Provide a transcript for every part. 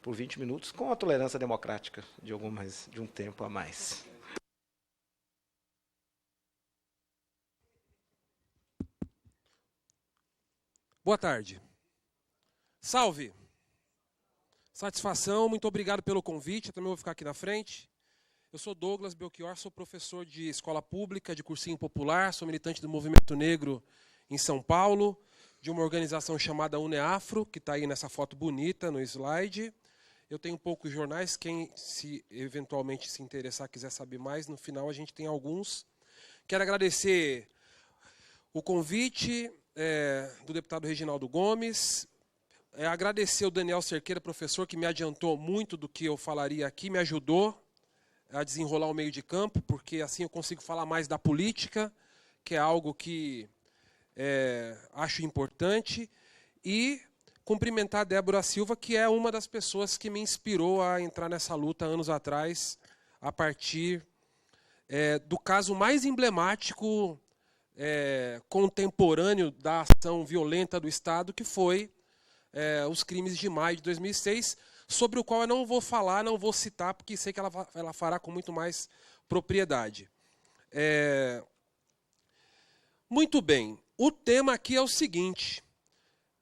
por 20 minutos, com a tolerância democrática de um tempo a mais. Boa tarde. Salve! Satisfação, muito obrigado pelo convite. Eu também vou ficar aqui na frente. Eu sou Douglas Belchior, sou professor de escola pública, de cursinho popular, sou militante do Movimento Negro em São Paulo, de uma organização chamada UNEAFRO, que está aí nessa foto bonita no slide. Eu tenho poucos jornais, quem se eventualmente se interessar, quiser saber mais, no final a gente tem alguns. Quero agradecer o convite do deputado Reginaldo Gomes, agradecer o Daniel Cerqueira, professor, que me adiantou muito do que eu falaria aqui, me ajudou a desenrolar o meio de campo, porque assim eu consigo falar mais da política, que é algo que acho importante, e cumprimentar a Débora Silva, que é uma das pessoas que me inspirou a entrar nessa luta anos atrás, a partir do caso mais emblemático contemporâneo da ação violenta do Estado, que foi os crimes de maio de 2006, sobre o qual eu não vou falar, não vou citar, porque sei que ela fará com muito mais propriedade. Muito bem, o tema aqui é o seguinte: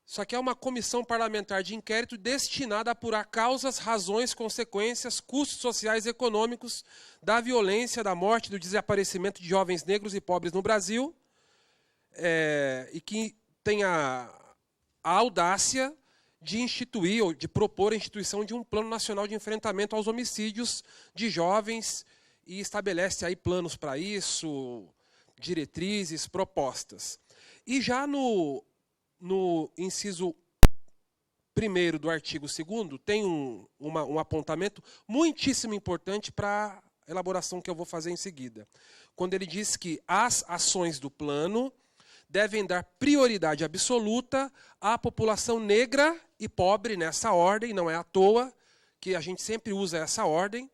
isso aqui é uma comissão parlamentar de inquérito destinada a apurar causas, razões, consequências, custos sociais e econômicos da violência, da morte, do desaparecimento de jovens negros e pobres no Brasil, e que tem a audácia de instituir, ou de propor a instituição de um plano nacional de enfrentamento aos homicídios de jovens e estabelece aí planos para isso, diretrizes, propostas. E já no inciso 1º do artigo 2º, tem um apontamento muitíssimo importante para a elaboração que eu vou fazer em seguida. Quando ele diz que as ações do plano devem dar prioridade absoluta à população negra e pobre, nessa ordem, não é à toa que a gente sempre usa essa ordem,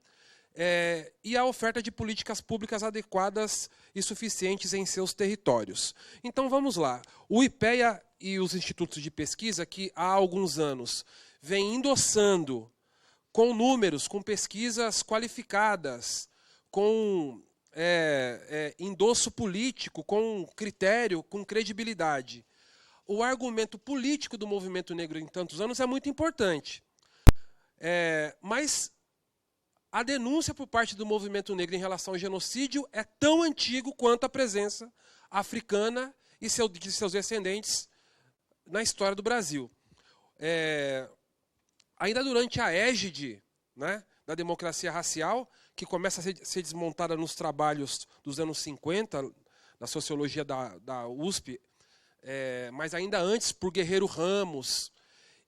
e a oferta de políticas públicas adequadas e suficientes em seus territórios. Então vamos lá. O IPEA e os institutos de pesquisa, que há alguns anos vêm endossando com números, com pesquisas qualificadas, com endosso político, com critério, com credibilidade. O argumento político do movimento negro em tantos anos é muito importante. Mas a denúncia por parte do movimento negro em relação ao genocídio é tão antigo quanto a presença africana e de seus descendentes na história do Brasil. Ainda durante a égide, né, da democracia racial, que começa a ser desmontada nos trabalhos dos anos 50, na sociologia da USP, mas ainda antes por Guerreiro Ramos,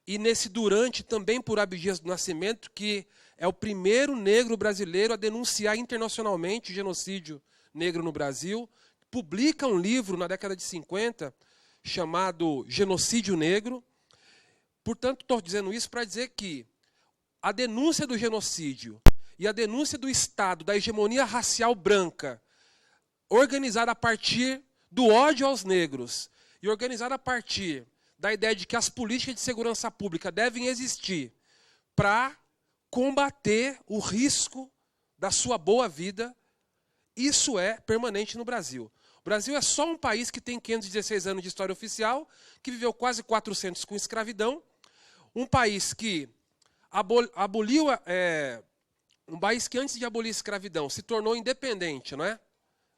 e nesse durante também por Abdias do Nascimento, que é o primeiro negro brasileiro a denunciar internacionalmente o genocídio negro no Brasil, publica um livro na década de 50 chamado Genocídio Negro. Portanto, estou dizendo isso para dizer que a denúncia do genocídio e a denúncia do Estado, da hegemonia racial branca, organizada a partir do ódio aos negros e organizada a partir da ideia de que as políticas de segurança pública devem existir para combater o risco da sua boa vida, isso é permanente no Brasil. O Brasil é só um país que tem 516 anos de história oficial, que viveu quase 400 com escravidão, um país que aboliu, um país que antes de abolir a escravidão se tornou independente, não é?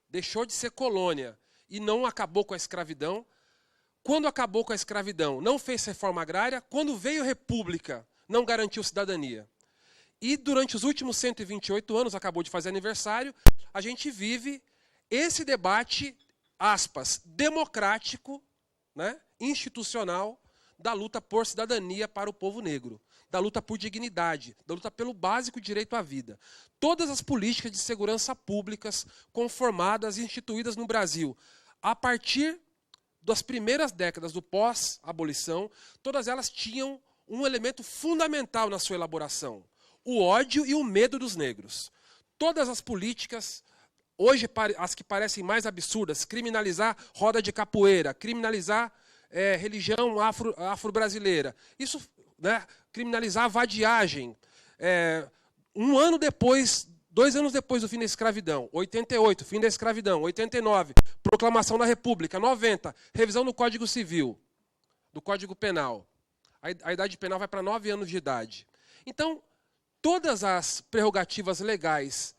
Deixou de ser colônia e não acabou com a escravidão. Quando acabou com a escravidão, não fez reforma agrária. Quando veio a república, não garantiu cidadania. E durante os últimos 128 anos, acabou de fazer aniversário, a gente vive esse debate, aspas, democrático, né, institucional, da luta por cidadania para o povo negro, da luta por dignidade, da luta pelo básico direito à vida. Todas as políticas de segurança públicas conformadas e instituídas no Brasil, a partir das primeiras décadas do pós-abolição, todas elas tinham um elemento fundamental na sua elaboração: o ódio e o medo dos negros. Todas as políticas, hoje as que parecem mais absurdas, criminalizar roda de capoeira, criminalizar religião afro-brasileira, isso, né, criminalizar a vadiagem. Um ano depois, 2 anos depois do fim da escravidão, 88, fim da escravidão, 89, proclamação da República, 90, revisão do Código Civil, do Código Penal. A idade penal vai para 9 anos de idade. Então, todas as prerrogativas legais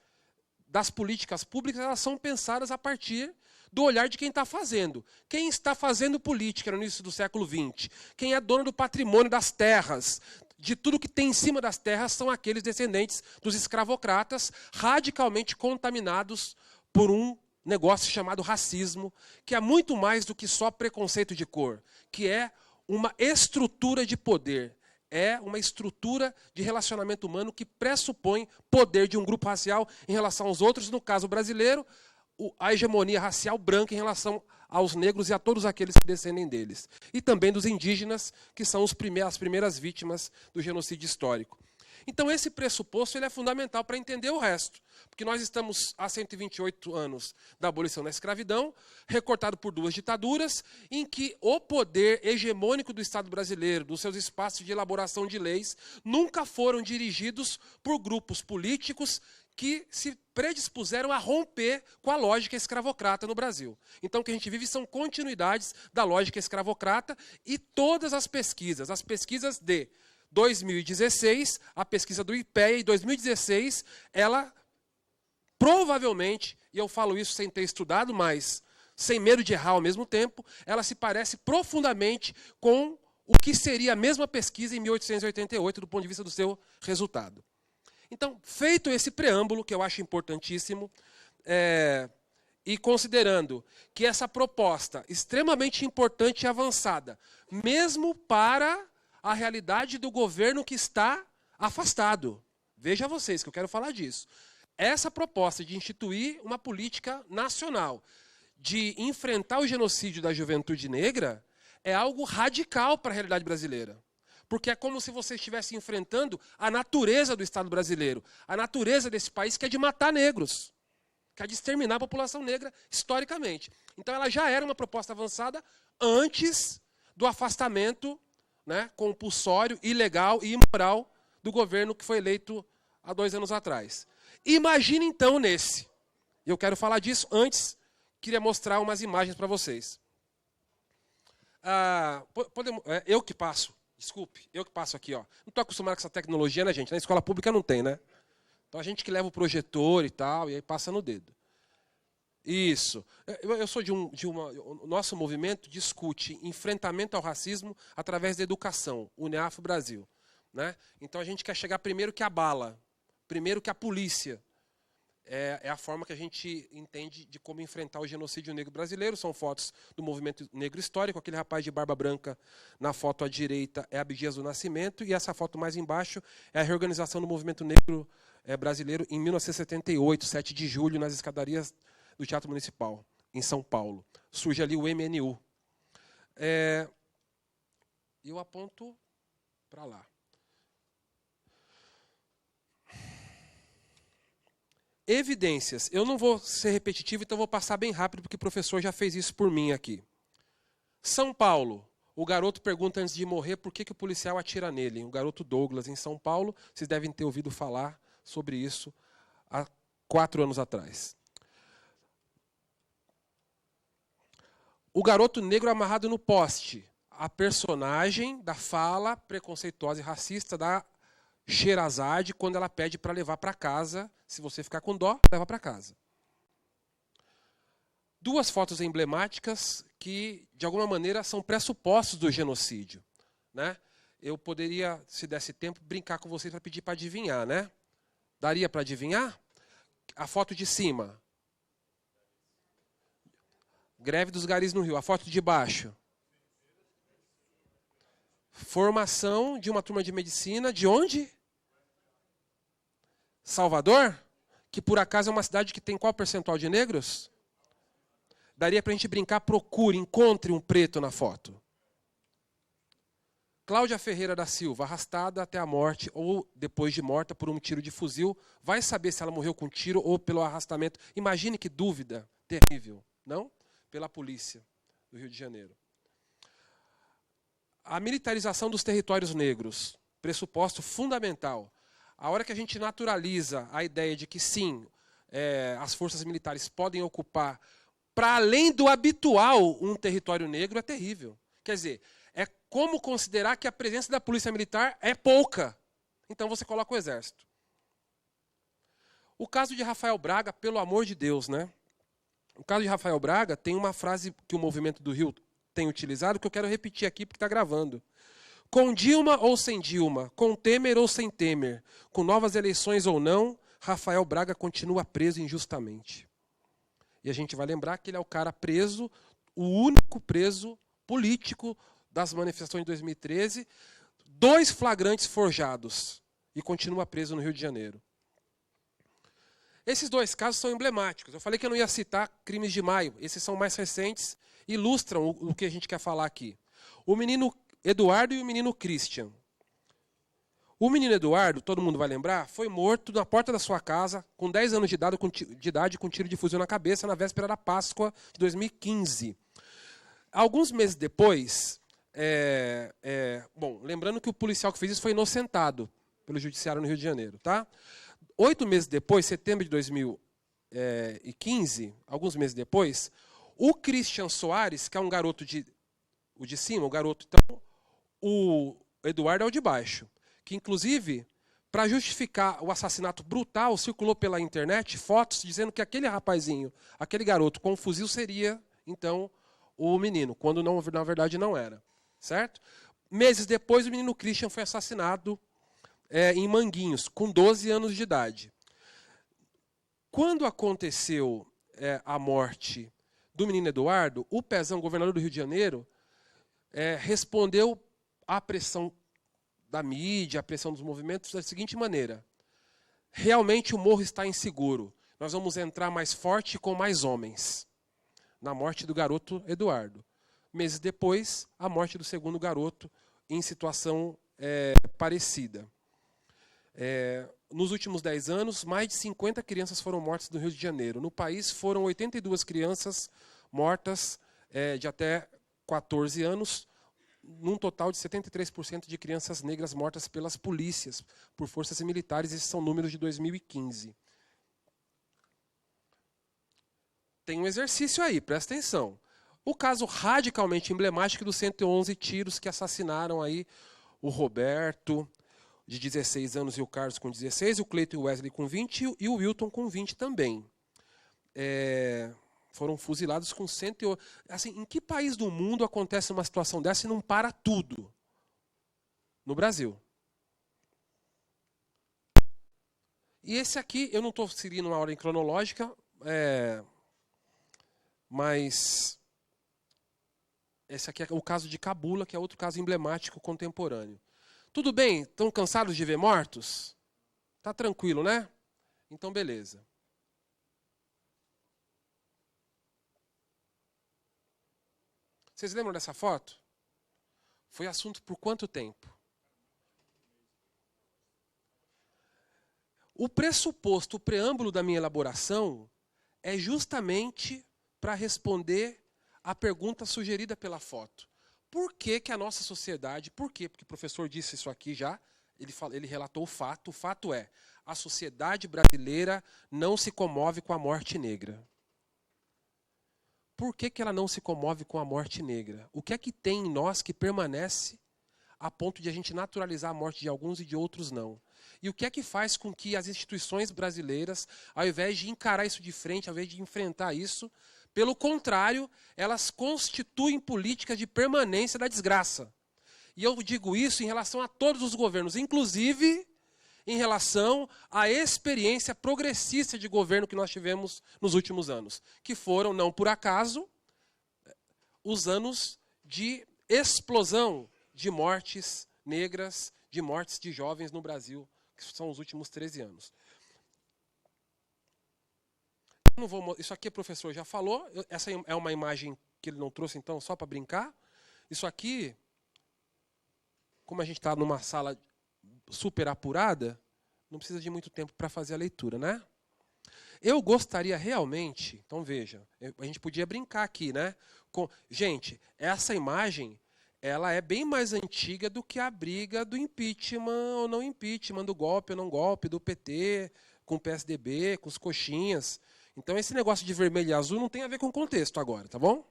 das políticas públicas, elas são pensadas a partir do olhar de quem está fazendo. Quem está fazendo política no início do século XX, quem é dono do patrimônio das terras, de tudo que tem em cima das terras, são aqueles descendentes dos escravocratas, radicalmente contaminados por um negócio chamado racismo, que é muito mais do que só preconceito de cor, que é uma estrutura de poder, é uma estrutura de relacionamento humano que pressupõe poder de um grupo racial em relação aos outros, no caso brasileiro, a hegemonia racial branca em relação aos negros e a todos aqueles que descendem deles. E também dos indígenas, que são as primeiras vítimas do genocídio histórico. Então esse pressuposto ele é fundamental para entender o resto. Porque nós estamos há 128 anos da abolição da escravidão, recortado por 2 ditaduras, em que o poder hegemônico do Estado brasileiro, dos seus espaços de elaboração de leis, nunca foram dirigidos por grupos políticos que se predispuseram a romper com a lógica escravocrata no Brasil. Então, o que a gente vive são continuidades da lógica escravocrata e todas as pesquisas de 2016, a pesquisa do IPEA, em 2016, ela provavelmente, e eu falo isso sem ter estudado, mas sem medo de errar ao mesmo tempo, ela se parece profundamente com o que seria a mesma pesquisa em 1888, do ponto de vista do seu resultado. Então, feito esse preâmbulo, que eu acho importantíssimo, e considerando que essa proposta extremamente importante e avançada, mesmo para a realidade do governo que está afastado. Veja vocês que eu quero falar disso. Essa proposta de instituir uma política nacional, de enfrentar o genocídio da juventude negra, é algo radical para a realidade brasileira. Porque é como se você estivesse enfrentando a natureza do Estado brasileiro, a natureza desse país que é de matar negros, que é de exterminar a população negra historicamente. Então ela já era uma proposta avançada antes do afastamento, né, compulsório, ilegal e imoral do governo que foi eleito há 2 anos atrás. Imagine então nesse. Eu quero falar disso antes, queria mostrar umas imagens para vocês. Eu que passo. Desculpe, eu que passo aqui, ó. Não estou acostumado com essa tecnologia, né, gente? Na escola pública não tem, né? Então a gente que leva o projetor e tal, e aí passa no dedo. Isso. Eu sou o nosso movimento discute enfrentamento ao racismo através da educação, UNEAF Brasil. Né? Então a gente quer chegar primeiro que a bala, primeiro que a polícia. É a forma que a gente entende de como enfrentar o genocídio negro brasileiro. São fotos do movimento negro histórico. Aquele rapaz de barba branca na foto à direita é Abdias do Nascimento. E essa foto mais embaixo é a reorganização do movimento negro brasileiro em 1978, 7 de julho, nas escadarias do Teatro Municipal, em São Paulo. Surge ali o MNU. Eu aponto para lá. Evidências. Eu não vou ser repetitivo, então vou passar bem rápido, porque o professor já fez isso por mim aqui. São Paulo. O garoto pergunta antes de morrer por que o policial atira nele. O garoto Douglas, em São Paulo. Vocês devem ter ouvido falar sobre isso há 4 anos atrás. O garoto negro amarrado no poste. A personagem da fala preconceituosa e racista da Sherazade, quando ela pede para levar para casa. Se você ficar com dó, leva para casa. 2 fotos emblemáticas que, de alguma maneira, são pressupostos do genocídio. Né? Eu poderia, se desse tempo, brincar com vocês para pedir para adivinhar. Né? Daria para adivinhar? A foto de cima. Greve dos garis no Rio. A foto de baixo. Formação de uma turma de medicina. De onde? Salvador? Que por acaso é uma cidade que tem qual percentual de negros? Daria para a gente brincar, procure, encontre um preto na foto. Cláudia Ferreira da Silva, arrastada até a morte, ou depois de morta por um tiro de fuzil. Vai saber se ela morreu com tiro ou pelo arrastamento. Imagine que dúvida terrível, não? Pela polícia do Rio de Janeiro. A militarização dos territórios negros. pressuposto fundamental. A hora que a gente naturaliza a ideia de que, sim, as forças militares podem ocupar, para além do habitual, um território negro, é terrível. Quer dizer, é como considerar que a presença da polícia militar é pouca. Então você coloca o exército. O caso de Rafael Braga, pelo amor de Deus, né? O caso de Rafael Braga tem uma frase que o Movimento do Rio tem utilizado, que eu quero repetir aqui porque está gravando. Com Dilma ou sem Dilma, com Temer ou sem Temer, com novas eleições ou não, Rafael Braga continua preso injustamente. E a gente vai lembrar que ele é o cara preso, o único preso político das manifestações de 2013, 2 flagrantes forjados, e continua preso no Rio de Janeiro. Esses 2 casos são emblemáticos. Eu falei que eu não ia citar crimes de maio. Esses são mais recentes, ilustram o que a gente quer falar aqui. O menino Eduardo e o menino Christian. O menino Eduardo, todo mundo vai lembrar, foi morto na porta da sua casa, com 10 anos de idade, com tiro de fuzil na cabeça, na véspera da Páscoa de 2015. Alguns meses depois, lembrando que o policial que fez isso foi inocentado pelo judiciário no Rio de Janeiro, tá? 8 meses depois, setembro de 2015, alguns meses depois, o Christian Soares, que é um garoto o de cima, o garoto, então, o Eduardo é o de baixo, que inclusive, para justificar o assassinato brutal, circulou pela internet fotos dizendo que aquele rapazinho, aquele garoto com um fuzil seria, então, o menino, quando não, na verdade não era, certo? Meses depois, o menino Christian foi assassinado em Manguinhos, com 12 anos de idade. Quando aconteceu a morte do menino Eduardo, o Pezão, governador do Rio de Janeiro, respondeu à pressão da mídia, à pressão dos movimentos, da seguinte maneira: realmente o morro está inseguro, nós vamos entrar mais forte e com mais homens. Na morte do garoto Eduardo. Meses depois, a morte do segundo garoto, em situação parecida. Nos últimos 10 anos, mais de 50 crianças foram mortas no Rio de Janeiro. No país, foram 82 crianças mortas de até 14 anos, num total de 73% de crianças negras mortas pelas polícias, por forças militares. Esses são números de 2015. Tem um exercício aí, presta atenção. O caso radicalmente emblemático dos 111 tiros que assassinaram aí o Roberto, de 16 anos, e o Carlos com 16, o Cleiton e o Wesley com 20 e o Wilton com 20 também. Foram fuzilados com 108. Assim, em que país do mundo acontece uma situação dessa e não para tudo? No Brasil. E esse aqui, eu não estou seguindo uma ordem cronológica, mas esse aqui é o caso de Cabula, que é outro caso emblemático contemporâneo. Tudo bem? Estão cansados de ver mortos? Tá tranquilo, né? Então, beleza. Vocês lembram dessa foto? Foi assunto por quanto tempo? O pressuposto, o preâmbulo da minha elaboração é justamente para responder à pergunta sugerida pela foto. Por que que a nossa sociedade, por quê? Porque o professor disse isso aqui já, ele relatou o fato é, a sociedade brasileira não se comove com a morte negra. Por que que ela não se comove com a morte negra? O que é que tem em nós que permanece a ponto de a gente naturalizar a morte de alguns e de outros não? E o que é que faz com que as instituições brasileiras, ao invés de encarar isso de frente, ao invés de enfrentar isso, pelo contrário, elas constituem políticas de permanência da desgraça? E eu digo isso em relação a todos os governos, inclusive em relação à experiência progressista de governo que nós tivemos nos últimos anos, que foram, não por acaso, os anos de explosão de mortes negras, de mortes de jovens no Brasil, que são os últimos 13 anos. Não vou, isso aqui o professor já falou, essa é uma imagem que ele não trouxe, então, só para brincar. Isso aqui, como a gente está numa sala super apurada, não precisa de muito tempo para fazer a leitura, né? Eu gostaria realmente, então veja, a gente podia brincar aqui, né? Gente, essa imagem ela é bem mais antiga do que a briga do impeachment ou não impeachment, do golpe ou não golpe, do PT, com o PSDB, com os coxinhas. Então, esse negócio de vermelho e azul não tem a ver com o contexto agora, tá bom?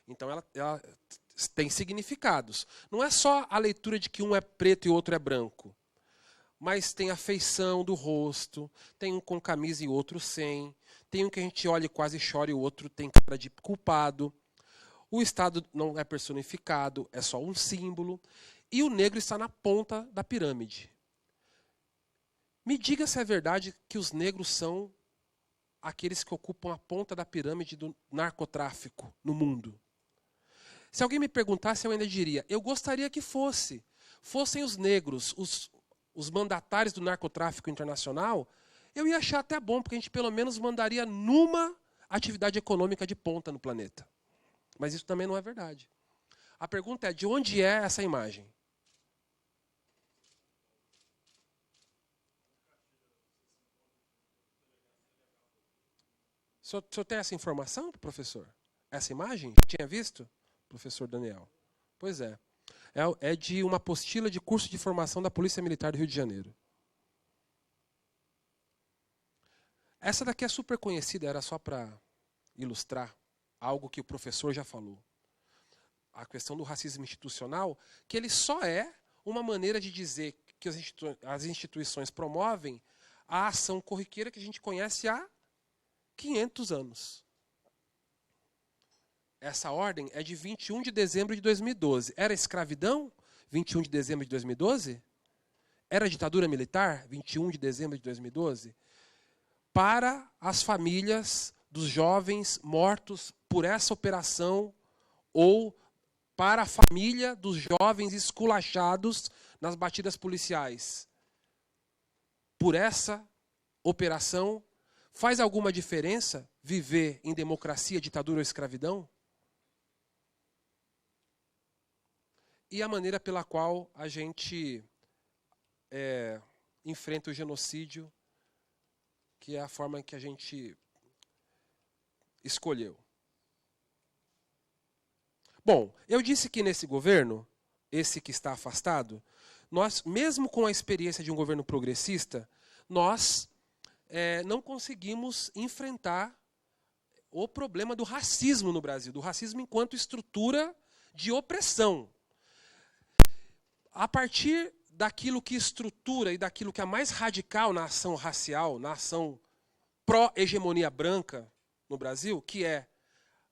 Então, ela tem significados. Não é só a leitura de que um é preto e o outro é branco, mas tem a feição do rosto, tem um com camisa e outro sem, tem um que a gente olha e quase chora e o outro tem cara de culpado. O Estado não é personificado, é só um símbolo. E o negro está na ponta da pirâmide. Me diga se é verdade que os negros são aqueles que ocupam a ponta da pirâmide do narcotráfico no mundo. Se alguém me perguntasse, eu ainda diria, eu gostaria que fossem os negros, os mandatários do narcotráfico internacional, eu ia achar até bom, porque a gente pelo menos mandaria numa atividade econômica de ponta no planeta. Mas isso também não é verdade. A pergunta é, de onde é essa imagem? O senhor tem essa informação, professor? Essa imagem? Tinha visto, professor Daniel? Pois é. É de uma apostila de curso de formação da Polícia Militar do Rio de Janeiro. Essa daqui é super conhecida, era só para ilustrar algo que o professor já falou. A questão do racismo institucional, que ele só é uma maneira de dizer que as instituições promovem a ação corriqueira que a gente conhece há 500 anos. Essa ordem é de 21 de dezembro de 2012. Era escravidão? 21 de dezembro de 2012? Era ditadura militar? 21 de dezembro de 2012? Para as famílias dos jovens mortos por essa operação ou para a família dos jovens esculachados nas batidas policiais. Por essa operação, faz alguma diferença viver em democracia, ditadura ou escravidão? E a maneira pela qual a gente enfrenta o genocídio, que é a forma que a gente escolheu. Bom, eu disse que nesse governo, esse que está afastado, nós, mesmo com a experiência de um governo progressista, nós não conseguimos enfrentar o problema do racismo no Brasil, do racismo enquanto estrutura de opressão. A partir daquilo que estrutura e daquilo que é mais radical na ação racial, na ação pró-hegemonia branca no Brasil, que é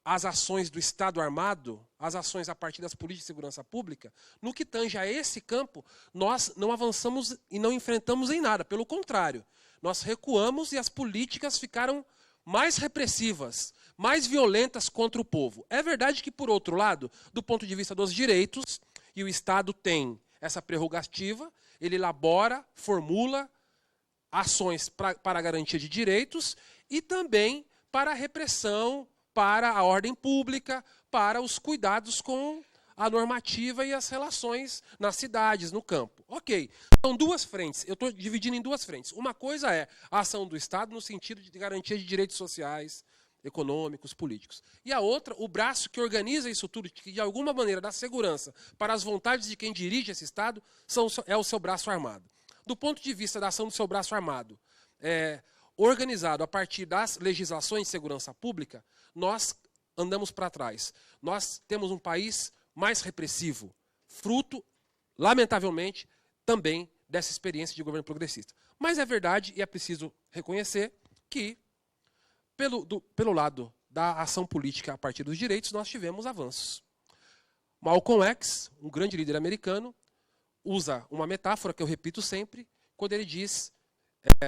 as ações do Estado armado, as ações a partir das políticas de segurança pública, no que tange a esse campo, nós não avançamos e não enfrentamos em nada. Pelo contrário, nós recuamos e as políticas ficaram mais repressivas, mais violentas contra o povo. É verdade que, por outro lado, do ponto de vista dos direitos, e o Estado tem essa prerrogativa, ele elabora, formula ações para a garantia de direitos e também para a repressão, para a ordem pública, para os cuidados com a normativa e as relações nas cidades, no campo. Ok, são duas frentes, eu estou dividindo em duas frentes. Uma coisa é a ação do Estado no sentido de garantia de direitos sociais, econômicos, políticos. E a outra, o braço que organiza isso tudo, que de alguma maneira dá segurança para as vontades de quem dirige esse Estado, é o seu braço armado. Do ponto de vista da ação do seu braço armado, organizado a partir das legislações de segurança pública, nós andamos para trás. Nós temos um país mais repressivo, fruto, lamentavelmente, também dessa experiência de governo progressista. Mas é verdade, e é preciso reconhecer, que, pelo lado da ação política a partir dos direitos, nós tivemos avanços. Malcolm X, um grande líder americano, usa uma metáfora que eu repito sempre, quando ele diz,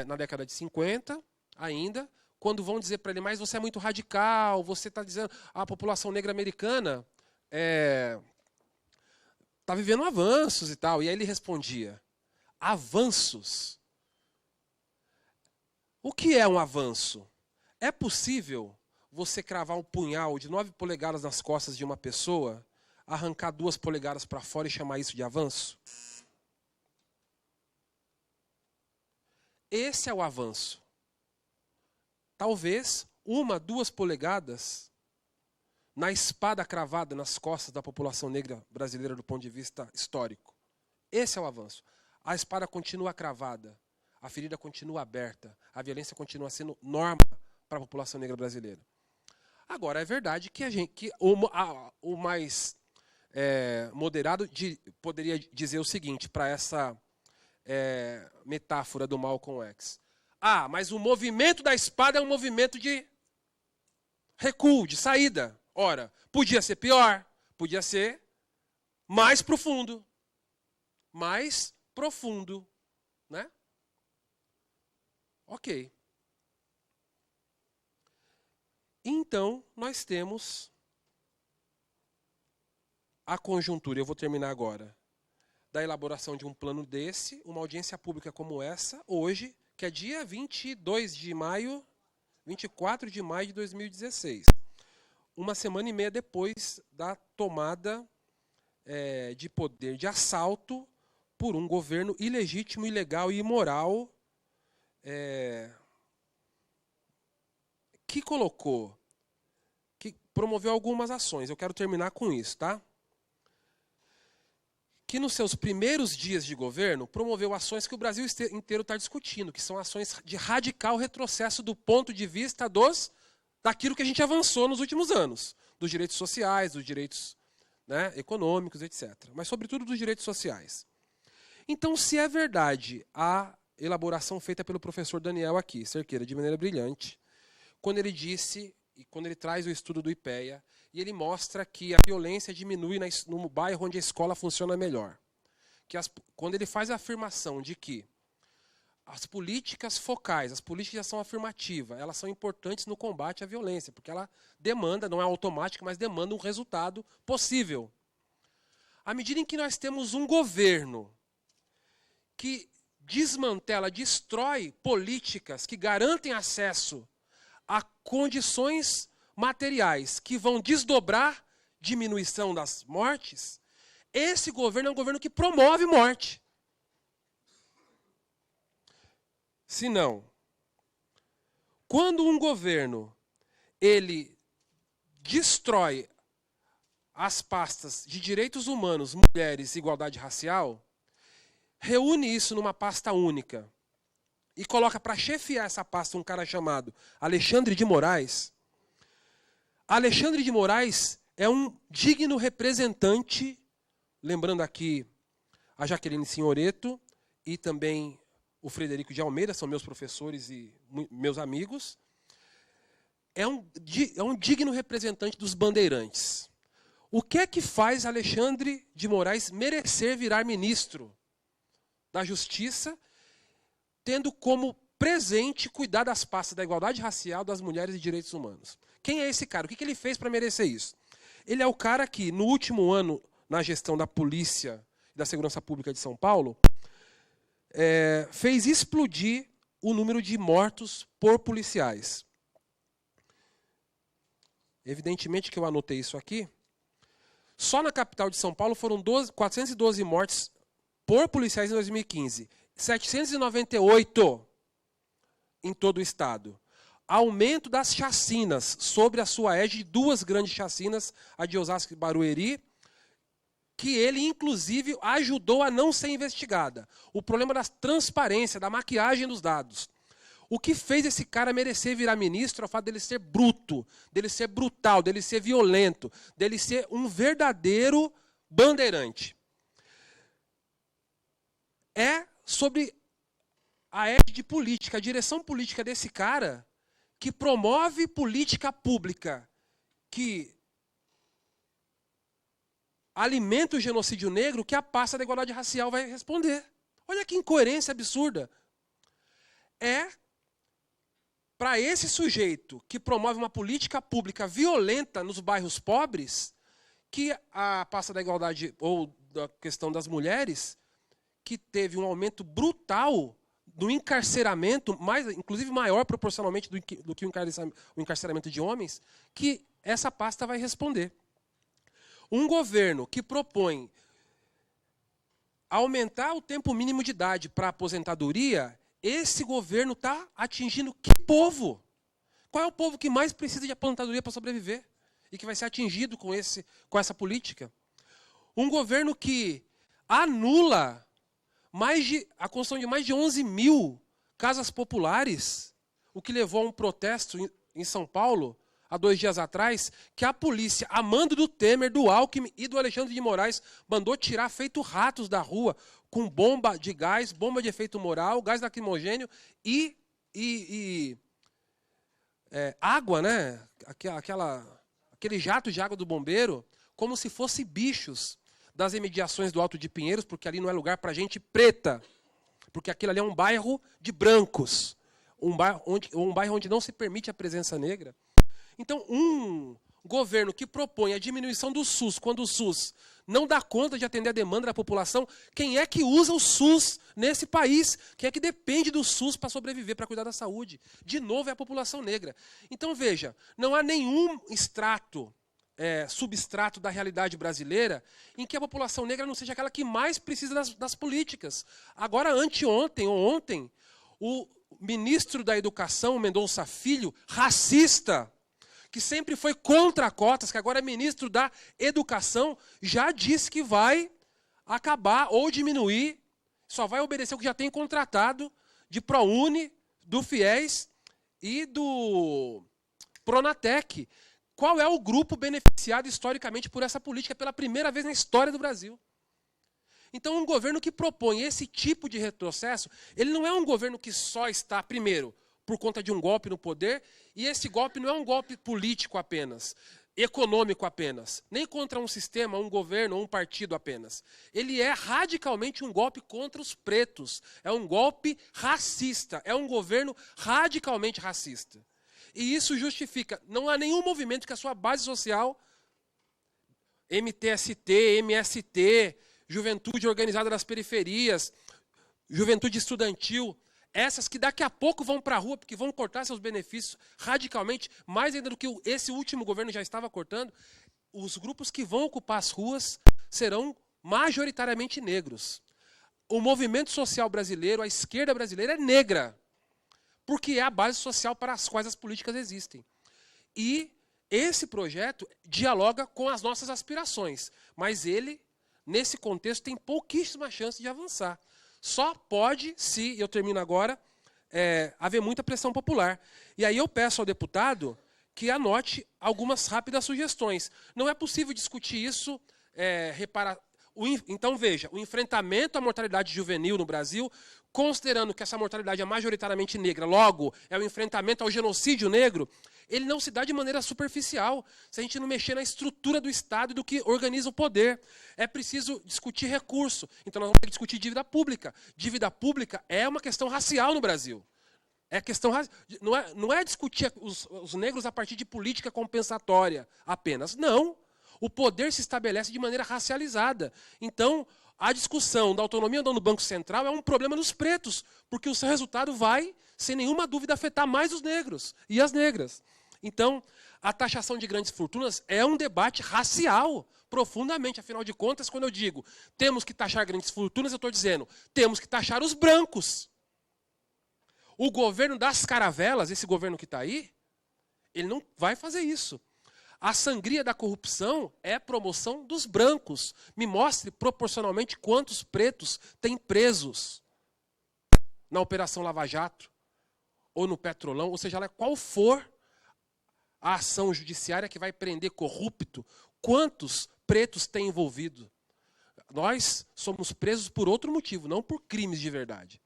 na década de 50, ainda, quando vão dizer para ele, mas você é muito radical, você está dizendo, a população negra americana está vivendo avanços e tal. E aí ele respondia, avanços? O que é um avanço? É possível você cravar um punhal de 9 polegadas nas costas de uma pessoa, arrancar 2 polegadas para fora e chamar isso de avanço? Esse é o avanço. Talvez 1, 2 polegadas na espada cravada nas costas da população negra brasileira do ponto de vista histórico. Esse é o avanço. A espada continua cravada, a ferida continua aberta, a violência continua sendo norma para a população negra brasileira. Agora, é verdade que o mais moderado poderia dizer o seguinte, para essa metáfora do Malcolm X. Ah, mas o movimento da espada é um movimento de recuo, de saída. Ora, podia ser pior, podia ser mais profundo. Mais profundo, né? Ok. Então, nós temos a conjuntura, eu vou terminar agora, da elaboração de um plano desse, uma audiência pública como essa, hoje, que é dia 24 de maio de 2016. Uma semana e meia depois da tomada de poder, de assalto, por um governo ilegítimo, ilegal e imoral, que promoveu algumas ações. Eu quero terminar com isso, tá? Que nos seus primeiros dias de governo, promoveu ações que o Brasil inteiro está discutindo, que são ações de radical retrocesso do ponto de vista daquilo que a gente avançou nos últimos anos, dos direitos sociais, dos direitos, né, econômicos, etc. Mas, sobretudo, dos direitos sociais. Então, se é verdade a elaboração feita pelo professor Daniel aqui, Cerqueira, de maneira brilhante, quando ele disse, e quando ele traz o estudo do IPEA, e ele mostra que a violência diminui no bairro onde a escola funciona melhor. Quando ele faz a afirmação de que as políticas focais, as políticas de ação afirmativa, elas são importantes no combate à violência, porque ela demanda, não é automática, mas demanda um resultado possível. À medida em que nós temos um governo que desmantela, destrói políticas que garantem acesso a condições materiais que vão desdobrar diminuição das mortes, esse governo é um governo que promove morte. Se não, quando um governo ele destrói as pastas de direitos humanos, mulheres e igualdade racial, reúne isso numa pasta única e coloca para chefiar essa pasta um cara chamado Alexandre de Moraes, Alexandre de Moraes é um digno representante, lembrando aqui a Jaqueline Senhoreto e também o Frederico de Almeida, são meus professores e meus amigos, é um digno representante dos bandeirantes. O que é que faz Alexandre de Moraes merecer virar ministro da Justiça, tendo como presente cuidar das pastas da igualdade racial, das mulheres e direitos humanos? Quem é esse cara? O que ele fez para merecer isso? Ele é o cara que, no último ano, na gestão da Polícia e da Segurança Pública de São Paulo, fez explodir o número de mortos por policiais. Evidentemente que eu anotei isso aqui. Só na capital de São Paulo foram 412 mortes por policiais em 2015. 798 em todo o estado. Aumento das chacinas, sobre a sua égide, 2 grandes chacinas, a de Osasco e Barueri, que ele, inclusive, ajudou a não ser investigada. O problema da transparência, da maquiagem dos dados. O que fez esse cara merecer virar ministro é o fato dele ser bruto, dele ser brutal, dele ser violento, dele ser um verdadeiro bandeirante. É sobre a égide política, a direção política desse cara, que promove política pública que alimenta o genocídio negro, que a pasta da igualdade racial vai responder. Olha que incoerência absurda. É para esse sujeito que promove uma política pública violenta nos bairros pobres, que a pasta da igualdade, ou da questão das mulheres, que teve um aumento brutal do encarceramento, inclusive maior proporcionalmente do que o encarceramento de homens, que essa pasta vai responder. Um governo que propõe aumentar o tempo mínimo de idade para a aposentadoria, esse governo está atingindo que povo? Qual é o povo que mais precisa de aposentadoria para sobreviver? e que vai ser atingido com essa política. Um governo que anula a construção de mais de 11 mil casas populares, o que levou a um protesto em São Paulo, há 2 dias atrás, que a polícia, a mando do Temer, do Alckmin e do Alexandre de Moraes, mandou tirar feito ratos da rua, com bomba de gás, bomba de efeito moral, gás lacrimogênio e água, né? Aquele jato de água do bombeiro, como se fosse bichos das imediações do Alto de Pinheiros, porque ali não é lugar para gente preta, porque aquilo ali é um bairro de brancos, um bairro onde não se permite a presença negra. Então, um governo que propõe a diminuição do SUS, quando o SUS não dá conta de atender a demanda da população, quem é que usa o SUS nesse país? Quem é que depende do SUS para sobreviver, para cuidar da saúde? De novo, é a população negra. Então, veja, não há nenhum substrato da realidade brasileira em que a população negra não seja aquela que mais precisa das políticas. Agora, anteontem ou ontem, o ministro da Educação, Mendonça Filho, racista, que sempre foi contra cotas, que agora é ministro da Educação, já disse que vai acabar ou diminuir, só vai obedecer o que já tem contratado de ProUni, do FIES e do Pronatec. Qual é o grupo beneficiado historicamente por essa política pela primeira vez na história do Brasil? Então, um governo que propõe esse tipo de retrocesso, ele não é um governo que só está, primeiro, por conta de um golpe no poder, e esse golpe não é um golpe político apenas, econômico apenas, nem contra um sistema, um governo ou um partido apenas. Ele é radicalmente um golpe contra os pretos, é um golpe racista, é um governo radicalmente racista. E isso justifica, não há nenhum movimento que a sua base social, MTST, MST, Juventude Organizada das Periferias, Juventude Estudantil, essas que daqui a pouco vão para a rua porque vão cortar seus benefícios radicalmente, mais ainda do que esse último governo já estava cortando, os grupos que vão ocupar as ruas serão majoritariamente negros. O movimento social brasileiro, a esquerda brasileira é negra, porque é a base social para as quais as políticas existem. E esse projeto dialoga com as nossas aspirações, mas ele, nesse contexto, tem pouquíssima chance de avançar. Só pode, se, eu termino agora, haver muita pressão popular. E aí eu peço ao deputado que anote algumas rápidas sugestões. Não é possível discutir isso, então, veja, o enfrentamento à mortalidade juvenil no Brasil, considerando que essa mortalidade é majoritariamente negra, logo, é o enfrentamento ao genocídio negro, ele não se dá de maneira superficial, se a gente não mexer na estrutura do Estado e do que organiza o poder. É preciso discutir recurso. Então, nós vamos ter que discutir dívida pública. Dívida pública é uma questão racial no Brasil. Não é discutir os negros a partir de política compensatória apenas. Não. O poder se estabelece de maneira racializada. Então, a discussão da autonomia do Banco Central é um problema dos pretos, porque o seu resultado vai, sem nenhuma dúvida, afetar mais os negros e as negras. Então, a taxação de grandes fortunas é um debate racial, profundamente. Afinal de contas, quando eu digo temos que taxar grandes fortunas, eu estou dizendo temos que taxar os brancos. O governo das caravelas, esse governo que está aí, ele não vai fazer isso. A sangria da corrupção é promoção dos brancos. Me mostre proporcionalmente quantos pretos tem presos na Operação Lava Jato, ou no Petrolão, ou seja, qual for a ação judiciária que vai prender corrupto, quantos pretos tem envolvido? Nós somos presos por outro motivo, não por crimes de verdade.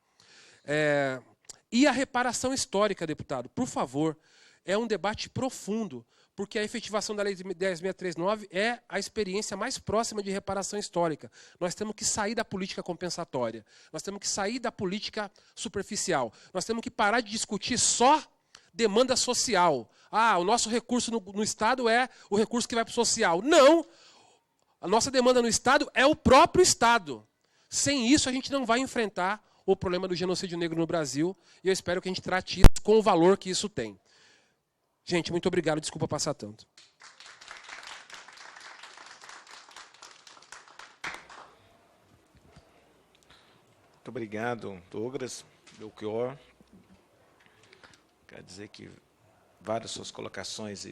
E a reparação histórica, deputado, por favor, é um debate profundo, porque a efetivação da Lei 10.639 é a experiência mais próxima de reparação histórica. Nós temos que sair da política compensatória, nós temos que sair da política superficial, nós temos que parar de discutir só demanda social. O nosso recurso no Estado é o recurso que vai para o social. Não! A nossa demanda no Estado é o próprio Estado. Sem isso, a gente não vai enfrentar o problema do genocídio negro no Brasil, e eu espero que a gente trate isso com o valor que isso tem. Gente, muito obrigado. Desculpa passar tanto. Muito obrigado, Douglas, Belchior. Quero dizer que várias suas colocações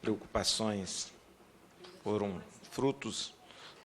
preocupações foram frutos